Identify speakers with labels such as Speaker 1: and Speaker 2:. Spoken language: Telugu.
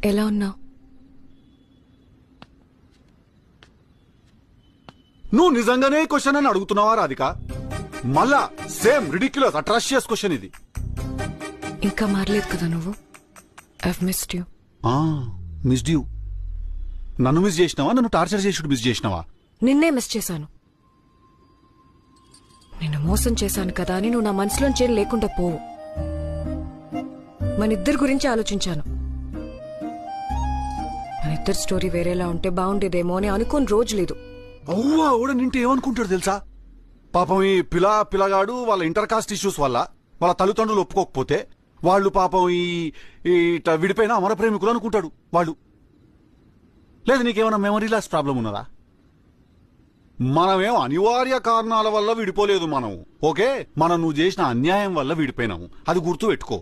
Speaker 1: ఎలా ఉన్నావు?
Speaker 2: నువ్వు నిజంగానే క్వశ్చన్ అని అడుగుతున్నావా రాధిక? మళ్ళా సేమ్ రిడిక్యులస్ అట్రాషియస్ క్వశ్చన్ ఇది.
Speaker 1: ఇంకా మారలేదు కదా నువ్వు. I've missed you.
Speaker 2: Missed you? నన్ను మిస్ చేసినావా? నన్ను టార్చర్ చేసుడు మిస్ చేసినావా?
Speaker 1: నిన్నే మిస్ చేశాను. నిన్ను మోసం చేశాను కదా అని నువ్వు నా మనసులోంచి లేకుండా పోవు. మన ఇద్దరి గురించి ఆలోచించాను. మన ఇద్దరు స్టోరీ వేరేలా ఉంటే బాగుండేదేమో అని అనుకోని రోజు లేదు.
Speaker 2: అవ్వా కూడా నింటే ఏమనుకుంటాడు తెలుసా? పాపం ఈ పిల్లగాడు వాళ్ళ ఇంటర్ కాస్ట్ ఇష్యూస్ వల్ల వాళ్ళ తల్లిదండ్రులు ఒప్పుకోకపోతే వాళ్ళు పాపం ఇట్లా విడిపోయిన అమర ప్రేమికులు అనుకుంటాడు వాళ్ళు. లేదు నీకేమైనా మెమరీ లాస్ ప్రాబ్లం ఉన్నదా? మనమేం అనివార్య కారణాల వల్ల విడిపోలేదు మనం. ఓకే, మనం నువ్వు చేసిన అన్యాయం వల్ల విడిపోయినాము, అది గుర్తు పెట్టుకో.